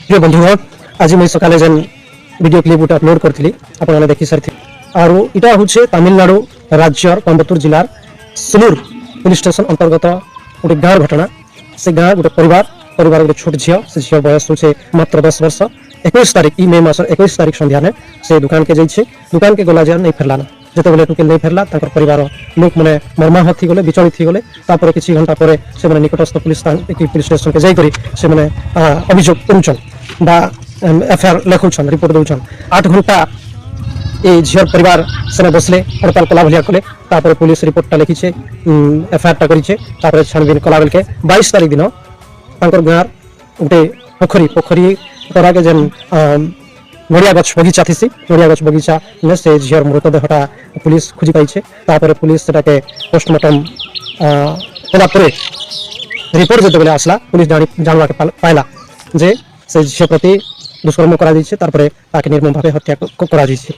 প্রিয় বন্ধুগণ, আজ মুই সকালে যেন ভিডিও ক্লিপ গোটে অপলোড করছিলি আপনারা দেখি সারি। আর এটা হচ্ছে তামিলনাড়ু রাজ্যর কোয়েম্বাটুর জেলার সিলুর পুলিশ স্টেশন অন্তর্গত গোটে গাঁর ঘটনা। সে গাঁ গোটে পরিবার গোটে ছোট ঝিও, সে ঝিও বয়স হচ্ছে মাত্র 10 বর্ষ। 21 তারিখ মে মাসের 21 তারিখ সন্ধ্যানে সে দোকানকে যাইছে। দোকানকে গলা যে নেই ফেরলা না, যেতবে টুকেল নেই ফেরলা তাঁর পরিবার লোক মানে মর্মাহত হয়ে গলে, বিচলিত হয়ে গলে। তারপরে কিছু ঘন্টা পরে সে মানে নিকটস্থ পুলিশ স্টেশনকে যাই করে সে মানে অভিযোগ করুছন বা এফআইআর লেখুছন, রিপোর্ট দৌছন। 8 ঘন্টা এই ঝিওর পরিবার সেনে বসলে হরতাল কলা ভলিয়া কলে। তারপরে পুলিশ রিপোর্টটা লিখিছে, এফআইআরটা করেছে। তারপরে ছানবিন কলা বেলকে 22 তারিখ দিন তাঁর গাঁর গোটে পোখরী করাকে যেন নড়িয়া গছ বগিচা থিসি, নড়িয়া গছ বগিচা সে ঝিওর মৃতদেহটা পুলিশ খুঁজি পাইছে। তারপরে পুলিশ সেটাকে পোস্টমর্টম করা পরে রিপোর্ট যেতবে আসলা, পুলিশ জানবাকে পাইলা যে সে ঝিও প্রতি দুষ্কর্ম করা যাইছে। তারপরে তাকে নির্মমভাবে হত্যা করা যাইছে।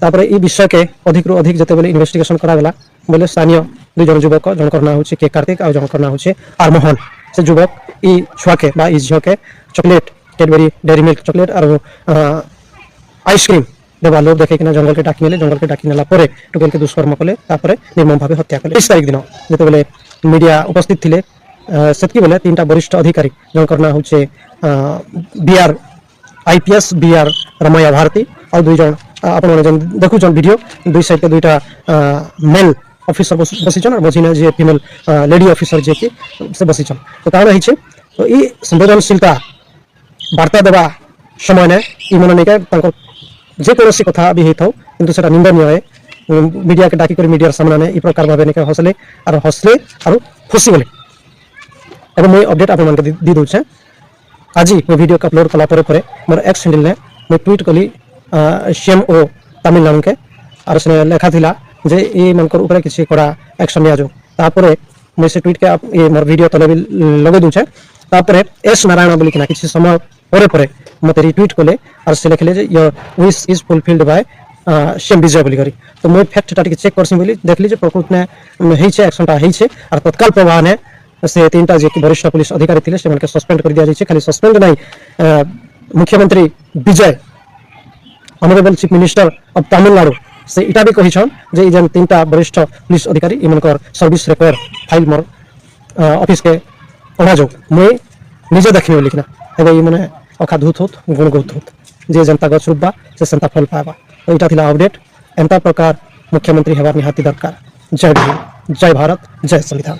তারপরে এই বিষয়কে অধিকরু অধিক যেতবে ইনভেস্টিগেশন করা গলা বলে স্থানীয় 2 জন যুবক, জনকর না হচ্ছে কে কার্তিক আর জনকর না হচ্ছে আর মোহন। সে যুবক এই ছুয়াকে বা এই ঝিওকে chocolate, Cadbury Dairy Milk chocolate और आइसक्रीम देवा लोक देखे कि जंगल के डाकी नेले। जंगल के डाकी नेला परे टुकेल के दुष्कर्म कले, तारपरे निर्मम भावे हत्या कले। 20 तारिख दिन जेतेबेले मीडिया उपस्थित थिले सेतकी बेले 3टा वरिष्ठ अधिकारी जंकर ना होचे B R IPS B R Ramaiah Bharati और 2 जन आपण जन देखुछन वीडियो। 2 साइड के 2टा मेल ऑफिसर बसिछन और मझिने जे फीमेल लेडी ऑफिसर जे कि से बसिछन। तो कारण हिचे तो ई संवेदनशीलता बार्ता देवा समय ने मन नहीं जेकोसी कथा भी होता किंतु सेटा निंदनीय है। मीडिया के डाकी कर मीडिया सामने ने प्रकार भाव नहीं हसले और खुशी गले। अब मुझे अपडेट आप दी दूचे। आज मैं वीडियो को अपलोड कला मोर एक्स हैंडल ने मैं ट्वीट कली सीएम ओ तमिलनाडु के और से लेखा थिला जे ये मनकर ऊपर किसी कड़ा एक्शन लिया जो। तापर मैं से ट्वीट के ये मोर वीडियो तले भी लगे दूचे। तापर एस नारायण बोली कि किसी समय परे परे मत रिट्वीट कले और से लिखले जे your wish is fulfilled by CM Vijay बोली करी। तो मैं फैक्टटा टिके चेक करसी बोली देखली जे प्रकृत ने हेइछे, एक्शनटा हेइछे और तत्काल प्रभाव ने से 3टा जे कि वरिष्ठ पुलिस अधिकारी थिले से मनके सस्पेंड कर दिया जाइछे। खाली सस्पेंड नहीं, मुख्यमंत्री Vijay honourable chief minister of Tamil Nadu से इटा भी कहिछन जे ई जन 3टा वरिष्ठ पुलिस अधिकारी इमनकर सर्विस रेकॉर्ड फाइल मोर ऑफिस के अना जो मैं निजे देखनी लिखना एवं ये मैंने अखा धूत होत गुण गुत होत जे जनता गछ रुबा से जनता फल पावा। तो इटा थिला अपडेट। एंता प्रकार मुख्यमंत्री हेबार निहाती दरकार। जय भीम, जय भारत, जय संविधान।